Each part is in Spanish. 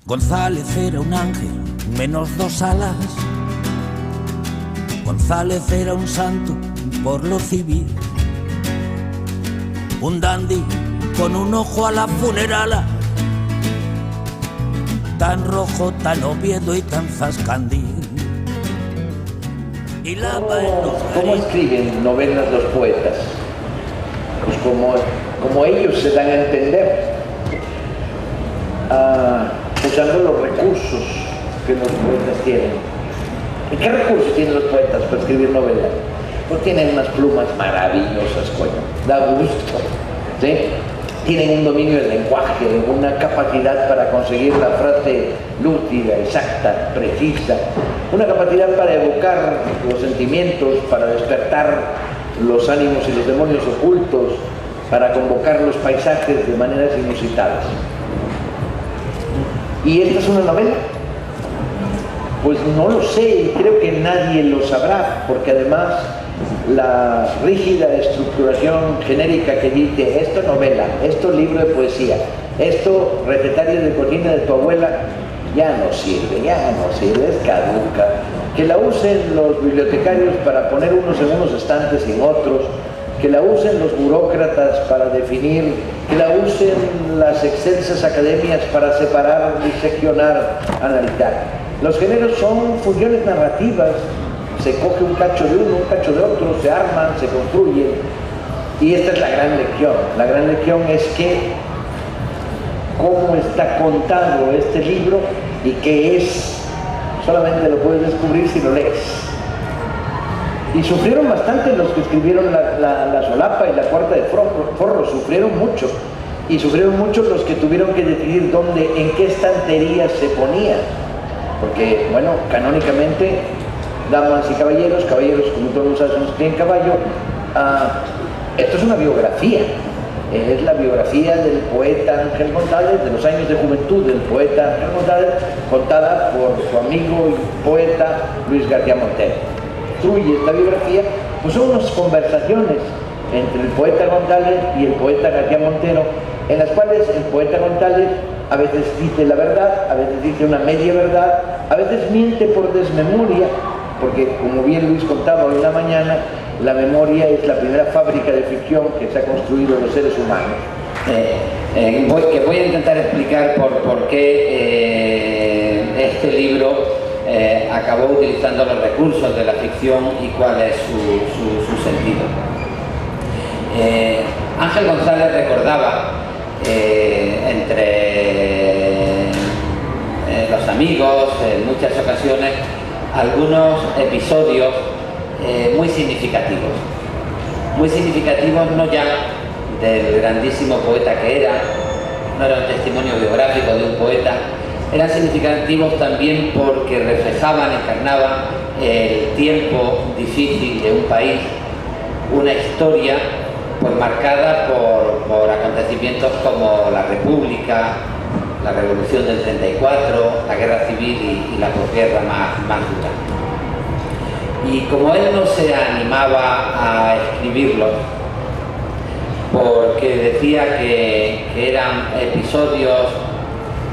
González era un ángel, menos dos alas. González era un santo por lo civil, un dandy con un ojo a la funerala, tan rojo, tan Oviedo y tan Zascandil. Y ¿Cómo escriben novelas los poetas? Pues como ellos se dan a entender, usando los recursos que los poetas tienen. ¿Y qué recursos tienen los poetas para escribir novelas? Pues tienen unas plumas maravillosas, coño, da gusto, ¿sí? Tienen un dominio del lenguaje, una capacidad para conseguir la frase lúcida, exacta, precisa, una capacidad para evocar los sentimientos, para despertar los ánimos y los demonios ocultos, para convocar los paisajes de maneras inusitadas. ¿Y esta es una novela? Pues no lo sé y creo que nadie lo sabrá, porque además la rígida estructuración genérica que dice esto novela, esto libro de poesía, esto recetario de cocina de tu abuela, ya no sirve, es caduca. Que la usen los bibliotecarios para poner unos en unos estantes y en otros, que la usen los burócratas para definir, que la usen las excelsas academias para separar, diseccionar, analizar. Los géneros son funciones narrativas, se coge un cacho de uno, un cacho de otro, se arman, se construyen, y esta es la gran lección. La gran lección es que cómo está contado este libro y qué es, solamente lo puedes descubrir si lo lees. Y sufrieron bastante los que escribieron la solapa y la cuarta de forro, sufrieron mucho. Y sufrieron mucho los que tuvieron que decidir dónde, en qué estantería se ponía. Porque, bueno, canónicamente, damas y caballeros como todos sabemos que tienen caballo, esto es una biografía. Es la biografía del poeta Ángel González, de los años de juventud del poeta Ángel González, contada por su amigo y poeta Luis García Montero. Construye esta biografía, pues son unas conversaciones entre el poeta González y el poeta García Montero, en las cuales el poeta González a veces dice la verdad, a veces dice una media verdad, a veces miente por desmemoria, porque como bien Luis contaba hoy en la mañana, la memoria es la primera fábrica de ficción que se ha construido en los seres humanos. Voy a intentar explicar por qué este libro acabó utilizando los recursos de la ficción y cuál es su sentido. Ángel González recordaba entre los amigos en muchas ocasiones algunos episodios muy significativos no ya del grandísimo poeta que era, no era un testimonio biográfico de un poeta, eran significativos también porque reflejaban, encarnaban el tiempo difícil de un país, una historia pues marcada por acontecimientos como la República, la Revolución del 34, la Guerra Civil y la posguerra más dura. Y como él no se animaba a escribirlo, porque decía que eran episodios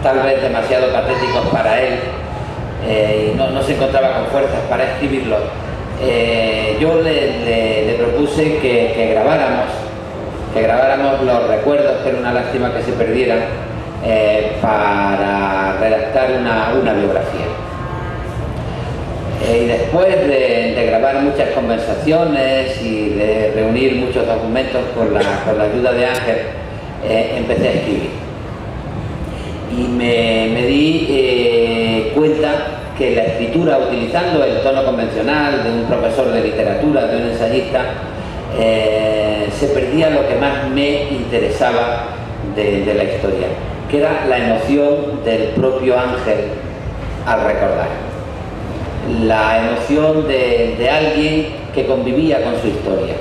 tal vez demasiado patéticos para él, y no se encontraba con fuerzas para escribirlo, yo le propuse que grabáramos los recuerdos, que era una lástima que se perdieran, para redactar una biografía. Y después de grabar muchas conversaciones y de reunir muchos documentos con la ayuda de Ángel, empecé a escribir. Y me di cuenta que la escritura, utilizando el tono convencional de un profesor de literatura, de un ensayista, se perdía lo que más me interesaba de la historia, que era la emoción del propio Ángel al recordar. La emoción de alguien que convivía con su historia.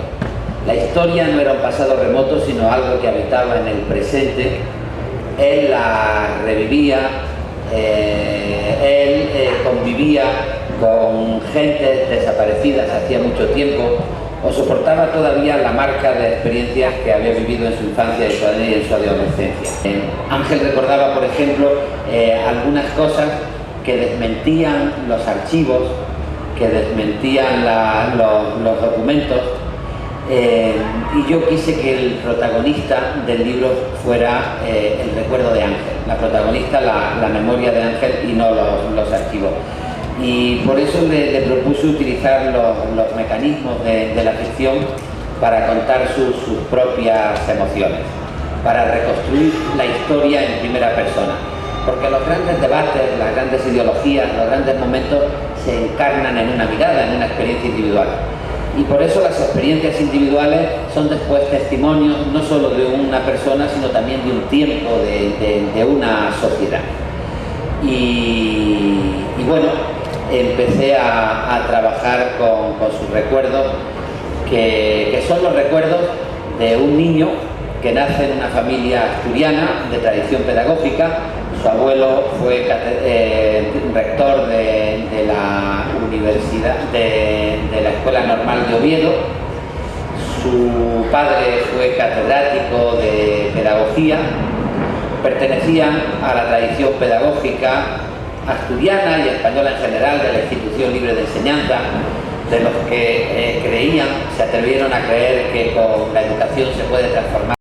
La historia no era un pasado remoto, sino algo que habitaba en el presente. Él la revivía, él convivía con gente desaparecidas hacía mucho tiempo, o soportaba todavía la marca de experiencias que había vivido en su infancia y en su adolescencia. Ángel recordaba, por ejemplo, algunas cosas que desmentían los archivos, que desmentían los documentos, y yo quise que el protagonista del libro fuera el recuerdo de Ángel, la protagonista, la memoria de Ángel y no los archivos. Y por eso le propuse utilizar los mecanismos de la ficción para contar sus propias emociones, para reconstruir la historia en primera persona. Porque los grandes debates, las grandes ideologías, los grandes momentos se encarnan en una mirada, en una experiencia individual. Y por eso las experiencias individuales son después testimonios no solo de una persona, sino también de un tiempo, de una sociedad. Y bueno, empecé a trabajar con sus recuerdos, que son los recuerdos de un niño que nace en una familia asturiana de tradición pedagógica. Su abuelo fue rector de la universidad, de la Escuela Normal de Oviedo. Su padre fue catedrático de pedagogía. Pertenecían a la tradición pedagógica asturiana y española en general de la Institución Libre de Enseñanza, de los que creían, se atrevieron a creer que con la educación se puede transformar